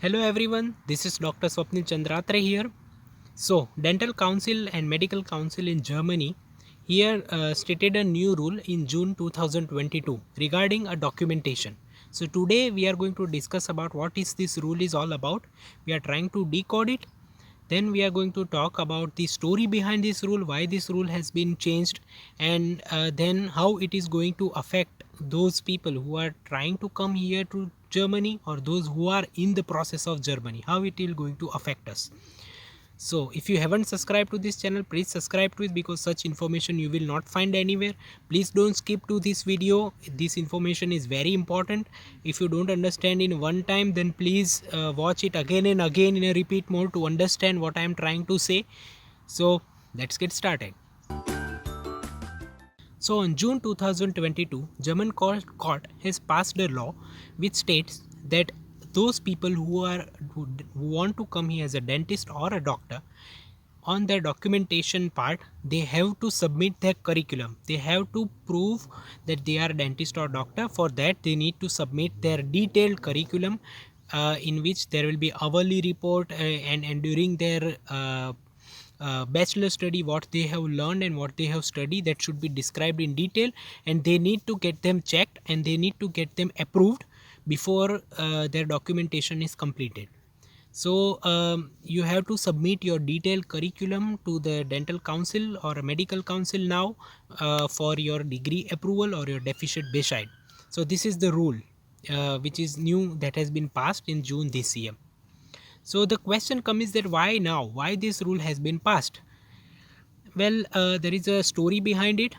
Hello everyone, this is Dr. Swapnil Chandratre here. So, Dental Council and Medical Council in Germany here stated a new rule in June 2022 regarding a documentation. So, today we are going to discuss about what is this rule is all about. We are trying to decode it. Then we are going to talk about the story behind this rule, why this rule has been changed, and then how it is going to affect those people who are trying to come here to Germany or those who are in the process of Germany, how it will going to affect us. So if you haven't subscribed to this channel, please subscribe to it because such information you will not find anywhere. Please don't skip to this video. This information is very important. If you don't understand in one time, then please watch it again and again in a repeat mode to understand what I am trying to say. So let's get started. So on June 2022, German court has passed a law which states that those people who want to come here as a dentist or a doctor, on their documentation part they have to submit their curriculum. They have to prove that they are a dentist or doctor. For that they need to submit their detailed curriculum in which there will be hourly report and during their bachelor study what they have learned and what they have studied, that should be described in detail, and they need to get them checked and they need to get them approved before their documentation is completed. So you have to submit your detailed curriculum to the dental council or a medical council now for your degree approval or your deficit beside. So this is the rule which is new, that has been passed in June this year. So the question comes is that why now? Why this rule has been passed? Well, there is a story behind it.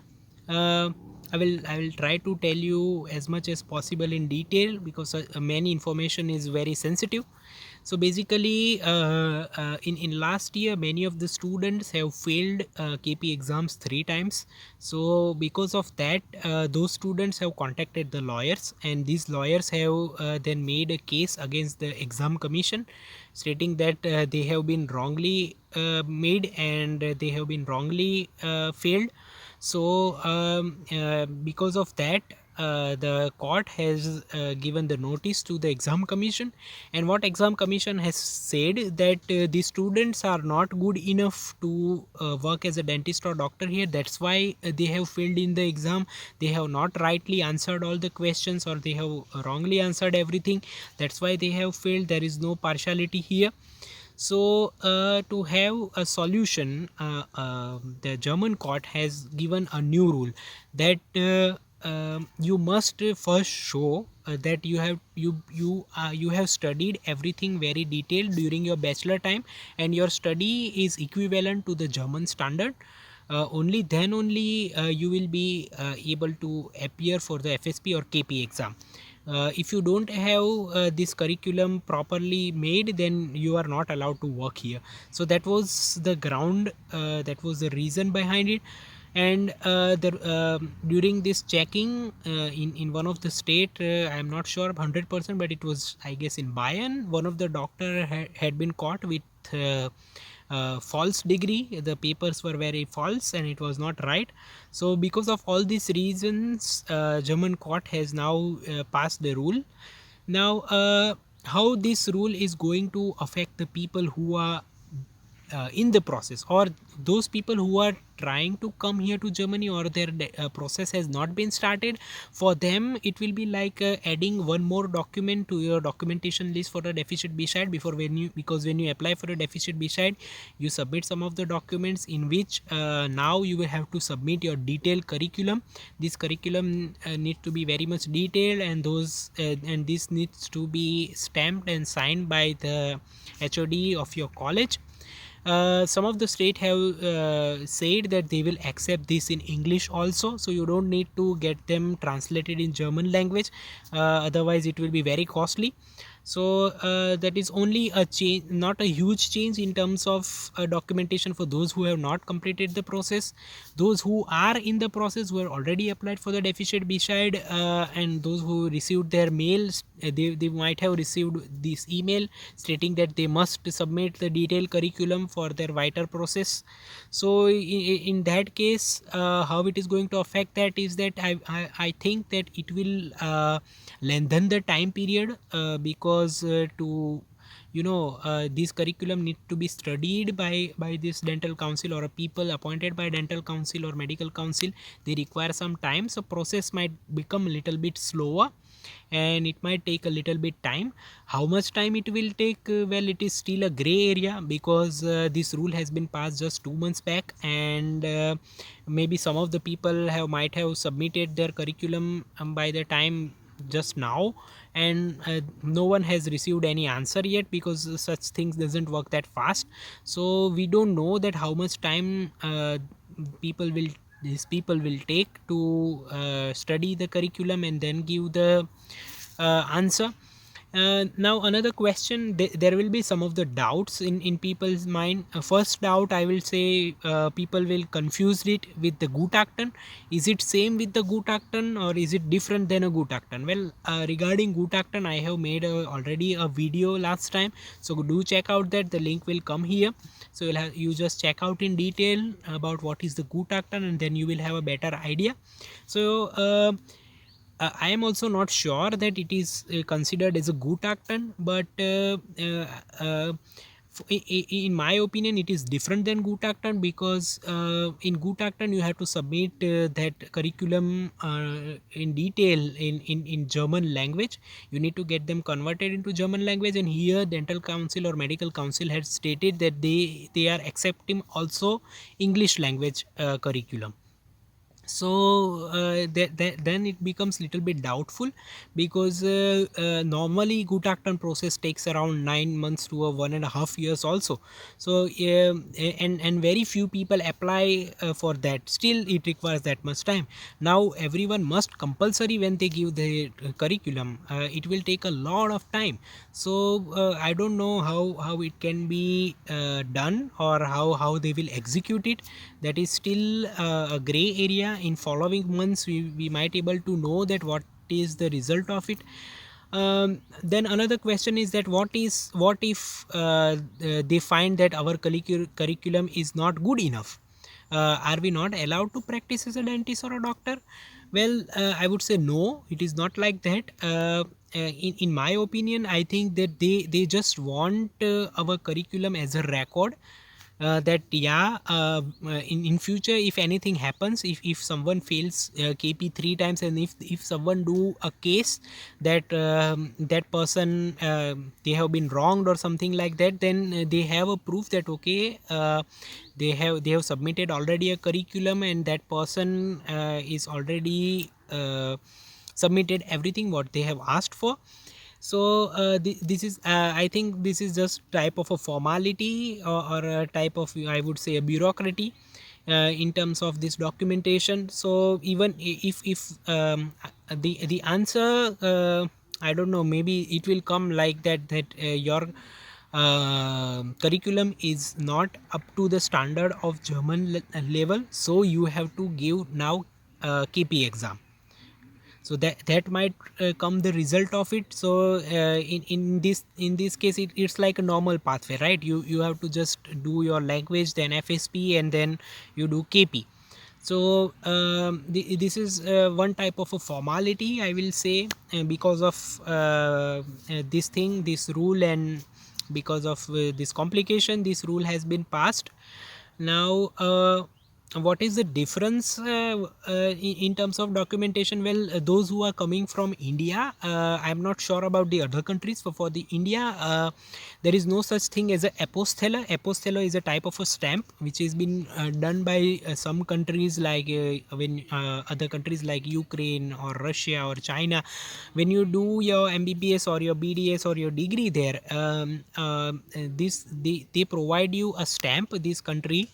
I will try to tell you as much as possible in detail because many information is very sensitive. So basically, in last year, many of the students have failed KP exams 3 times. So because of that, those students have contacted the lawyers, and these lawyers have then made a case against the exam commission, stating that they have been wrongly made and they have been wrongly failed. So because of that, the court has given the notice to the exam commission, and what exam commission has said that the students are not good enough to work as a dentist or doctor here. That's why they have failed in the exam. They have not rightly answered all the questions, or they have wrongly answered everything. That's why they have failed. There is no partiality here. So to have a solution, the German court has given a new rule that you must first show that you have studied everything very detailed during your bachelor time, and your study is equivalent to the German standard. Only then only you will be able to appear for the FSP or KP exam. If you don't have this curriculum properly made, then you are not allowed to work here. So that was the ground, that was the reason behind it. And during this checking in one of the state, I'm not sure 100%, but it was, I guess, in Bayern, one of the doctor had been caught with false degree. The papers were very false and it was not right. So because of all these reasons, German court has now passed the rule. Now how this rule is going to affect the people who are in the process, or those people who are trying to come here to Germany, or their process has not been started. For them it will be like adding one more document to your documentation list for a deficit beside before because when you apply for a deficit beside, you submit some of the documents in which now you will have to submit your detailed curriculum. This curriculum needs to be very much detailed, and and this needs to be stamped and signed by the HOD of your college. Some of the state have said that they will accept this in English also, so you don't need to get them translated in German language, otherwise it will be very costly. So that is only a change, not a huge change in terms of documentation for those who have not completed the process. Those who are in the process, who have already applied for the deficit beside, and those who received their mails, they might have received this email stating that they must submit the detailed curriculum for their vital process. So in that case, how it is going to affect that is that I think that it will lengthen the time period, because to this curriculum need to be studied by this dental council or a people appointed by dental council or medical council. They require some time, so process might become a little bit slower and it might take a little bit time. How much time it will take? Well, it is still a gray area because this rule has been passed just 2 months back, and maybe some of the people might have submitted their curriculum by the time just now, and no one has received any answer yet because such things doesn't work that fast. So we don't know that how much time people will these people will take to study the curriculum and then give the answer. Now another question, there will be some of the doubts in people's mind. First doubt, I will say, people will confuse it with the Gutachten. Is it same with the Gutachten or is it different than a Gutachten? Well, regarding Gutachten, I have made already a video last time, so do check out that. The link will come here, so you just check out in detail about what is the Gutachten, and then you will have a better idea. So I am also not sure that it is considered as a Gutachten, but in my opinion, it is different than Gutachten because in Gutachten you have to submit that curriculum in detail in German language. You need to get them converted into German language, and here Dental Council or Medical Council has stated that they are accepting also English language curriculum. So then it becomes little bit doubtful because normally Gutachten process takes around 9 months to 1.5 years also. So and very few people apply for that. Still it requires that much time. Now everyone must compulsory when they give the curriculum, it will take a lot of time. So I don't know how it can be done or how they will execute it. That is still a gray area. In following months we might able to know that what is the result of it. Then another question is that what if they find that our curriculum is not good enough? Are we not allowed to practice as a dentist or a doctor? Well, I would say no, it is not like that. In my opinion, I think that they just want our curriculum as a record, that yeah, in future if anything happens, if someone fails KP 3 times, and if someone do a case that that person they have been wronged or something like that, then they have a proof that okay, they have submitted already a curriculum and that person is already submitted everything what they have asked for. So this is I think this is just type of a formality, or a type of, I would say, a bureaucracy in terms of this documentation. So even if the answer, I don't know, maybe it will come like that your curriculum is not up to the standard of German level, so you have to give now KP exam. So that might come the result of it. So in this case it's like a normal pathway, right? You have to just do your language, then FSP, and then you do KP. So this is one type of a formality, I will say, because of this rule, and because of this complication, this rule has been passed. Now what is the difference in terms of documentation? Well, those who are coming from India, I'm not sure about the other countries. For the India, there is no such thing as a apostilla. Apostilla is a type of a stamp which has been done by some countries, like when other countries like Ukraine or Russia or China. When you do your MBBS or your BDS or your degree there, they provide you a stamp, this country,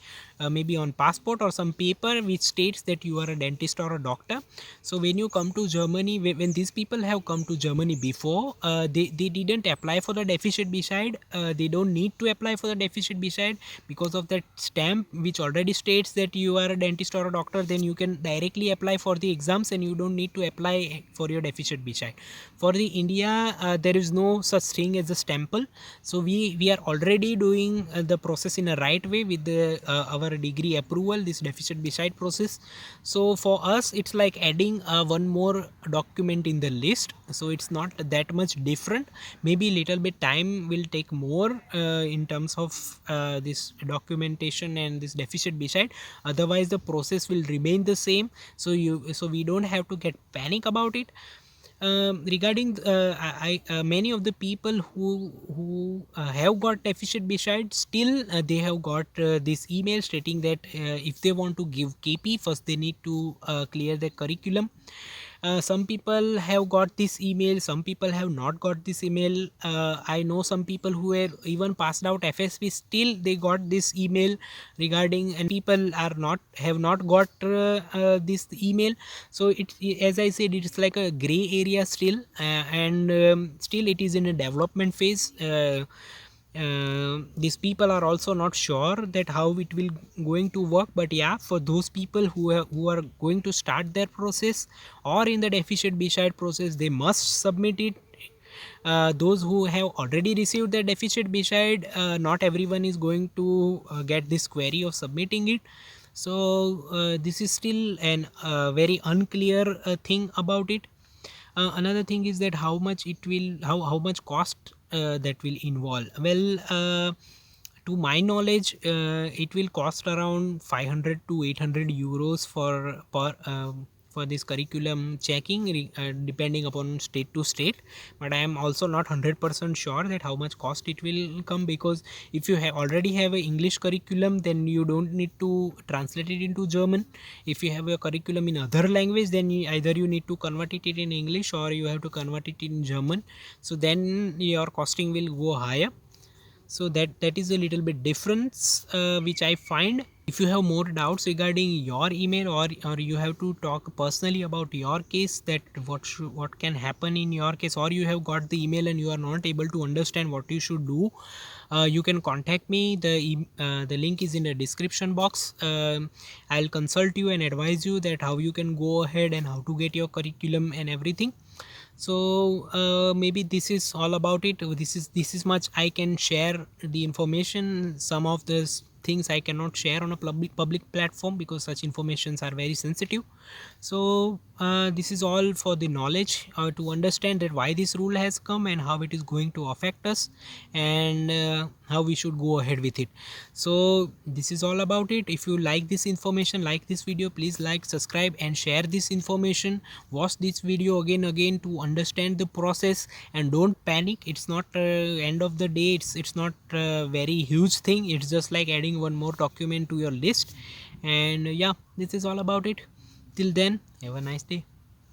maybe on passport or some paper which states that you are a dentist or a doctor. So when you come to Germany, when these people have come to Germany before, they didn't apply for the deficit beside. They don't need to apply for the deficit beside because of that stamp which already states that you are a dentist or a doctor. Then you can directly apply for the exams and you don't need to apply for your deficit beside. For the India, there is no such thing as a stample. So we are already doing the process in a right way with our for degree approval, this deficit beside process. So for us it's like adding one more document in the list, so it's not that much different. Maybe little bit time will take more in terms of this documentation and this deficit beside, otherwise the process will remain the same. So we don't have to get panic about it. Regarding many of the people who have got deficit beside, still they have got this email stating that if they want to give KP, first they need to clear the curriculum. Some people have got this email, some people have not got this email. I know some people who have even passed out FSP, still they got this email regarding, and people are not have not got this email. So it, as I said, it's like a gray area still, and still it is in a development phase. These people are also not sure that how it will going to work, but yeah, for those people who are going to start their process or in the deficit beside process, they must submit it. Those who have already received the deficit beside, not everyone is going to get this query of submitting it. So this is still an very unclear thing about it. Another thing is that how much it will, how much cost that will involve. Well, to my knowledge, it will cost around 500 to 800 euros for this curriculum checking, depending upon state to state. But I am also not 100% sure that how much cost it will come, because if you have already have a English curriculum, then you don't need to translate it into German. If you have a curriculum in other language, then either you need to convert it in English or you have to convert it in German. So then your costing will go higher. So that is a little bit difference which I find. If you have more doubts regarding your email, or you have to talk personally about your case, that what can happen in your case, or you have got the email and you are not able to understand what you should do, you can contact me. The link is in the description box. I'll consult you and advise you that how you can go ahead and how to get your curriculum and everything. So maybe this is all about it. This is much I can share the information. Some of this things I cannot share on a public platform, because such informations are very sensitive. So this is all for the knowledge, to understand that why this rule has come and how it is going to affect us, and how we should go ahead with it. So this is all about it. If you like this information, like this video, please like, subscribe and share this information. Watch this video again to understand the process, and don't panic. It's not end of the day, it's not very huge thing. It's just like adding one more document to your list. And yeah, this is all about it. Till then, have a nice day.